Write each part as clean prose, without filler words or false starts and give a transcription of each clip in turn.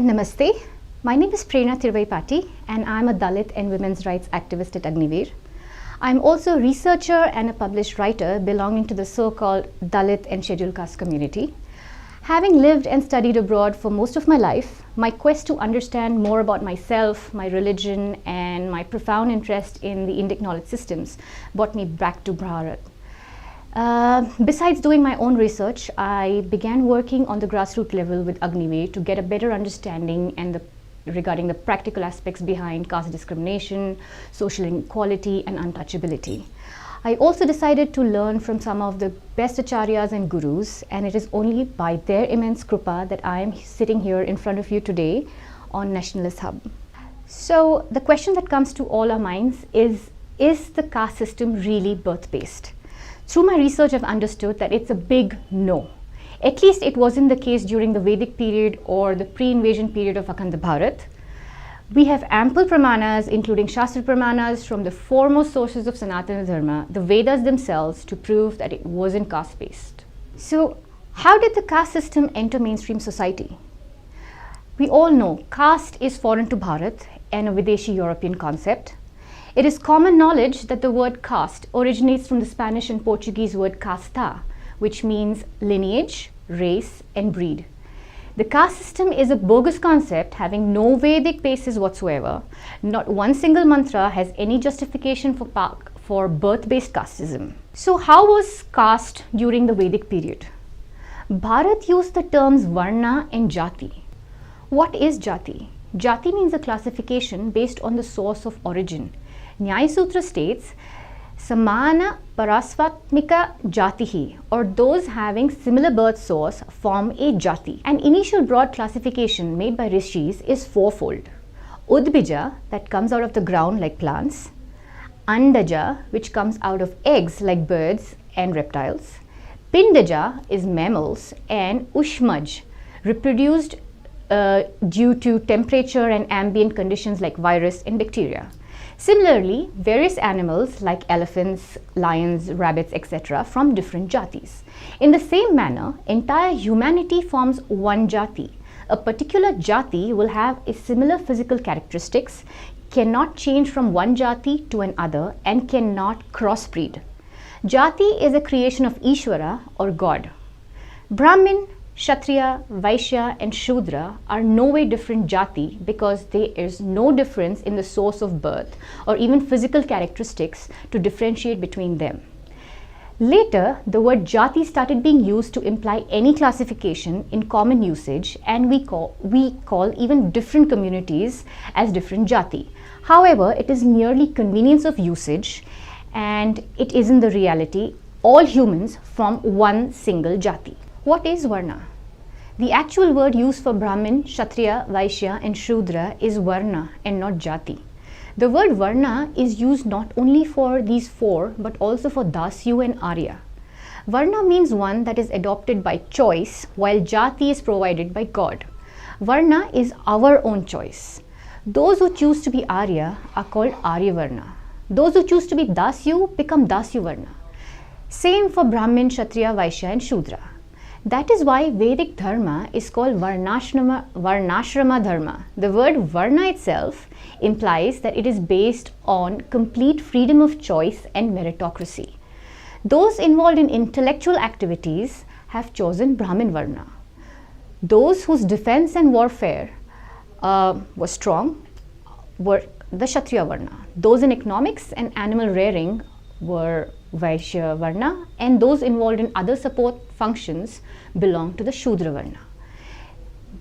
Namaste. My name is Prerna and I'm a Dalit and women's rights activist at Agniveer. I'm also a researcher and a published writer belonging to the so-called Dalit and scheduled caste community. Having lived and studied abroad for most of my life, my quest to understand more about myself, my religion, and my profound interest in the Indic knowledge systems brought me back to Bharat. Besides doing my own research, I began working on the grassroots level with Agniveer to get a better understanding regarding the practical aspects behind caste discrimination, social inequality, and untouchability. I also decided to learn from some of the best acharyas and gurus, and it is only by their immense kripa that I am sitting here in front of you today on Nationalist Hub. So the question that comes to all our minds is the caste system really birth-based? Through my research, I've understood that it's a big no. At least it wasn't the case during the Vedic period or the pre-invasion period of Akhanda Bharat. We have ample pramanas, including Shastra pramanas from the foremost sources of Sanatana Dharma, the Vedas themselves, to prove that it wasn't caste-based. So, how did the caste system enter mainstream society? We all know caste is foreign to Bharat and a Videshi European concept. It is common knowledge that the word caste originates from the Spanish and Portuguese word casta, which means lineage, race, and breed. The caste system is a bogus concept having no Vedic basis whatsoever. Not one single mantra has any justification for birth-based casteism. So how was caste during the Vedic period? Bharat used the terms varna and jati. What is jati? Jati means a classification based on the source of origin. Nyaya Sutra states, Samana Parasvatmika Jatihi, or those having similar birth source form a jati. An initial broad classification made by rishis is fourfold. Udbija, that comes out of the ground like plants. Andaja, which comes out of eggs like birds and reptiles. Pindaja is mammals, and Ushmaj, reproduced due to temperature and ambient conditions like virus and bacteria. Similarly, various animals like elephants, lions, rabbits, etc. from different jatis. In the same manner, entire humanity forms one jati. A particular jati will have a similar physical characteristics, cannot change from one jati to another, and cannot crossbreed. Jati is a creation of Ishvara or God. Brahmin, Kshatriya, Vaishya, and Shudra are no way different jati because there is no difference in the source of birth or even physical characteristics to differentiate between them. Later, the word jati started being used to imply any classification in common usage, and we call even different communities as different jati. However, it is merely convenience of usage, and it isn't the reality. All humans form one single jati. What is varna? The actual word used for Brahmin, Kshatriya, Vaishya, and Shudra is varna and not jati. The word varna is used not only for these four but also for dasyu and arya. Varna means one that is adopted by choice, while jati is provided by God. Varna is our own choice. Those who choose to be arya are called arya varna. Those who choose to be dasyu become dasyu varna. Same for Brahmin, Kshatriya, Vaishya, and Shudra. That is why Vedic Dharma is called Varnashrama Dharma. The word Varna itself implies that it is based on complete freedom of choice and meritocracy. Those involved in intellectual activities have chosen Brahmin Varna. Those whose defense and warfare was strong were the Kshatriya Varna. Those in economics and animal rearing were Vaishya Varna, and those involved in other support functions belong to the Shudra Varna.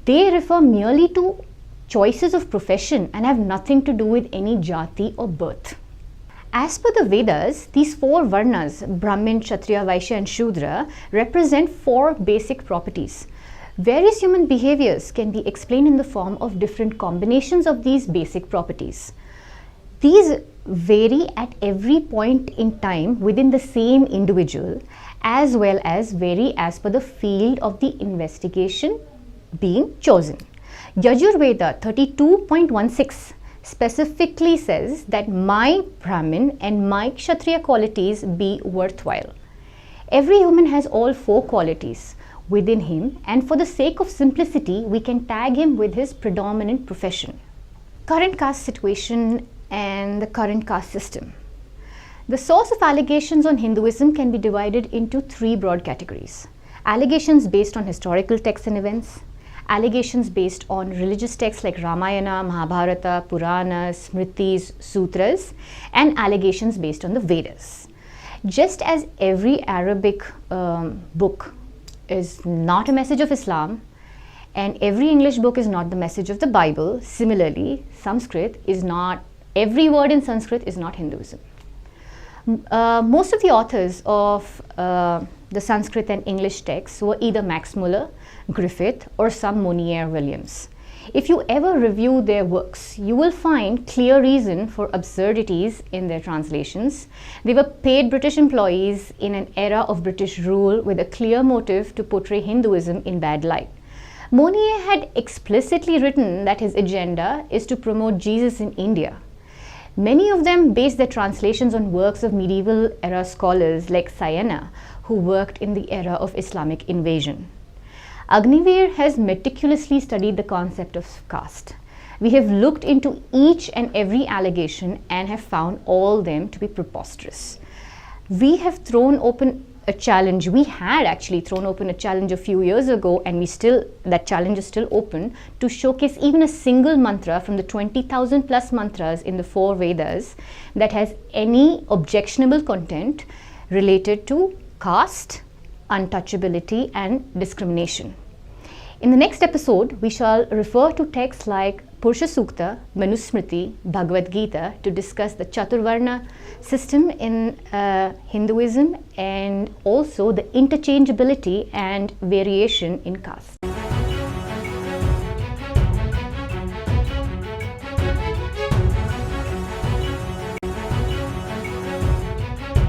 They refer merely to choices of profession and have nothing to do with any jati or birth. As per the Vedas, these four Varnas, Brahmin, Kshatriya, Vaishya, and Shudra, represent four basic properties. Various human behaviors can be explained in the form of different combinations of these basic properties. These vary at every point in time within the same individual, as well as vary as per the field of the investigation being chosen. Yajurveda 32.16 specifically says that my Brahmin and my Kshatriya qualities be worthwhile. Every human has all four qualities. within him, and for the sake of simplicity, we can tag him with his predominant profession. Current caste situation and the current caste system. The source of allegations on Hinduism can be divided into three broad categories. Allegations based on historical texts and events, allegations based on religious texts like Ramayana, Mahabharata, Puranas, Smritis, Sutras, and allegations based on the Vedas. Just as every Arabic book is not a message of Islam, and every English book is not the message of the Bible, similarly, Sanskrit is not, every word in Sanskrit is not Hinduism. Most of the authors of the Sanskrit and English texts were either Max Muller, Griffith, or some Monier Williams. If you ever review their works, you will find clear reason for absurdities in their translations. They were paid British employees in an era of British rule with a clear motive to portray Hinduism in bad light. Monier had explicitly written that his agenda is to promote Jesus in India. Many of them based their translations on works of medieval era scholars like Siena, who worked in the era of Islamic invasion. Agniveer has meticulously studied the concept of caste. We have looked into each and every allegation and have found all them to be preposterous. We have thrown open a challenge. We had actually thrown open a challenge a few years ago, and that challenge is still open, to showcase even a single mantra from the 20,000 plus mantras in the 4 Vedas that has any objectionable content related to caste, untouchability, and discrimination. In the next episode, we shall refer to texts like Purusha Sukta, Manusmriti, Bhagavad Gita to discuss the Chaturvarna system in Hinduism and also the interchangeability and variation in caste.